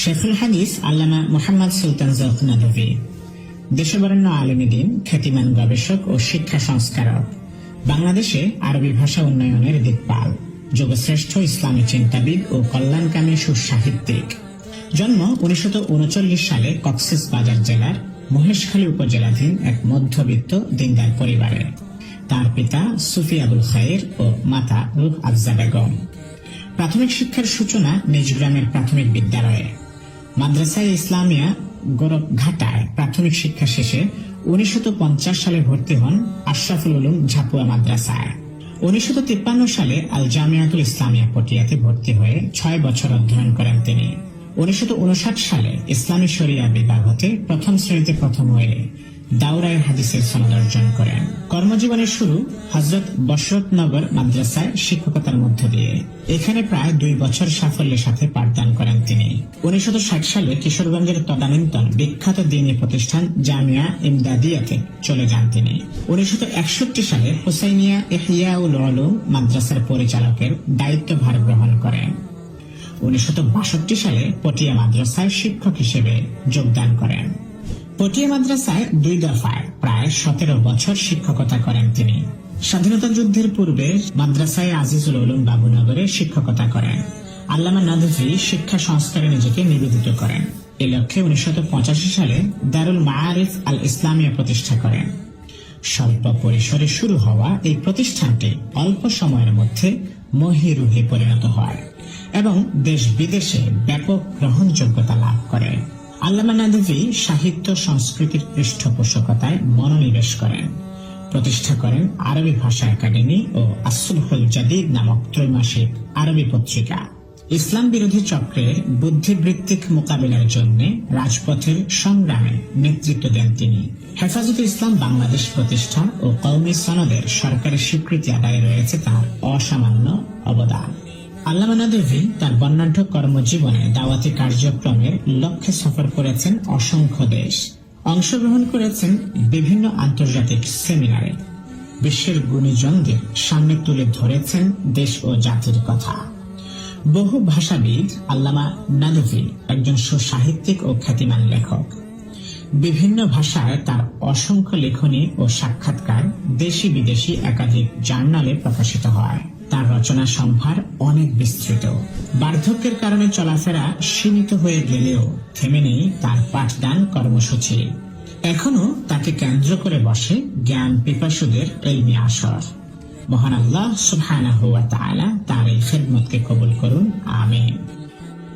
শেখুল হাদিস আল্লামা মুহাম্মদ সুলতান জৌক নদভী, দেশবরেণ্য আলেমে দ্বীন, খ্যাতিমান গবেষক ও শিক্ষা সংস্কারক, বাংলাদেশে আরবি ভাষা উন্নয়নের দিকপাল, যুগশ্রেষ্ঠ ইসলামী চিন্তাবিদ ও কল্যাণকামী সুসাহিত্যিক। জন্ম 1939 সালে কক্সবাজার জেলার মহেশখালী উপজেলাধীন এক মধ্যবিত্ত দিনদার পরিবারে। তার পিতা সুফি আবুল খায়ের ও মাতা রুহ আফজা বেগম। প্রাথমিক শিক্ষার সূচনা নিজ গ্রামের প্রাথমিক বিদ্যালয়ে। মাদ্রাসায়ে ইসলামিয়া গোরখঘাটায় প্রাথমিক শিক্ষা শেষে 1950 সালে ভর্তি হন আশরাফুল উলুম ঝাপুয়া মাদ্রাসায়। 1953 সালে আল জামিয়াতুল ইসলামিয়া পটিয়াতে ভর্তি হয়ে 6 বছর অধ্যয়ন করেন তিনি। 1959 সালে ইসলামী শরিয়া বিভাগ হতে প্রথম শ্রেণীতে প্রথম হয়ে দাওরায়ে হাদিসের সনদ অর্জন করেন। কর্মজীবনের শুরু হযরত বশরতনগর মাদ্রাসায় শিক্ষকতার মধ্য দিয়ে। এখানে প্রায় 2 বছর সাফল্যের সাথে পাঠদান করেন তিনি। 1960 সালে কিশোরগঞ্জের তদানীন্তন বিখ্যাত দ্বীনী প্রতিষ্ঠান জামিয়া ইমদাদিয়াতে চলে যান তিনি। 1961 সালে হুসাইনিয়া ইহইয়াউল উলুম মাদ্রাসার পরিচালকের দায়িত্বভার গ্রহণ করেন। 1962 সালে পটিয়া মাদ্রাসায় শিক্ষক হিসেবে যোগদান করেন। পটিয়া মাদ্রাসায় 2 দফায় প্রায় 17 বছর শিক্ষকতা করেন তিনি। স্বাধীনতা যুদ্ধের পূর্বে মাদ্রাসায় আজিজুল উলুম বাবুনগরে শিক্ষকতা করেন। আল্লামা নদভী শিক্ষা সংস্কারে নিজেকে নিবেদিত করেন। এ লক্ষ্যে 1985 সালে দারুল মাআরিফ আল ইসলামিয়া প্রতিষ্ঠা করেন। স্বল্প পরিসরে শুরু হওয়া এই প্রতিষ্ঠানটি অল্প সময়ের মধ্যে মহিরুহে পরিণত হয় এবং দেশ বিদেশে ব্যাপক গ্রহণযোগ্যতা লাভ করে। আল্লামা নদভী সাহিত্য সংস্কৃতির পৃষ্ঠপোষকতায় মনোনিবেশ করেন। প্রতিষ্ঠা করেন আরবি ভাষা একাডেমি ও আসলহুল জাদিদ নামক ত্রৈমাসিক আরবি পত্রিকা। ইসলাম বিরোধী চক্রের বুদ্ধিবৃত্তিক মোকাবিলার জন্য রাজপথের সংগ্রামে নেতৃত্ব দেন তিনি। হেফাজতে ইসলাম বাংলাদেশ প্রতিষ্ঠা ও কওমি সনদের সরকারি স্বীকৃতি আদায়ে রয়েছে তার অসামান্য অবদান। আল্লামা নদভী তার বর্ণাঢ্য কর্মজীবনে দাওয়াতি কার্যক্রমের লক্ষ্যে সফর করেছেন অসংখ্য দেশ, অংশগ্রহণ করেছেন বিভিন্ন আন্তর্জাতিক সেমিনারে, বিশ্বের গুণীজনদের সামনে তুলে ধরেছেন দেশ ও জাতির কথা। বহু ভাষাবিদ আল্লামা নদভী একজন সুসাহিত্যিক ও খ্যাতিমান লেখক। বিভিন্ন ভাষায় তার অসংখ্য লেখনী ও সাক্ষাৎকার দেশি বিদেশি একাধিক জার্নালে প্রকাশিত হয়। তার রচনা সম্ভার অনেক বিস্তৃত। বার্ধক্যের কারণে চলাফেরা সীমিত হয়ে গেলেও থেমে নেই তার পাঠদান কর্মসূচি। এখনো তাকে কেন্দ্র করে বসে জ্ঞান পিপাসুদের ইলমি আসর। মহান আল্লাহ সুবহানাহু ওয়া তাআলা তার এই খেদমতকে কবুল করুন, আমিন।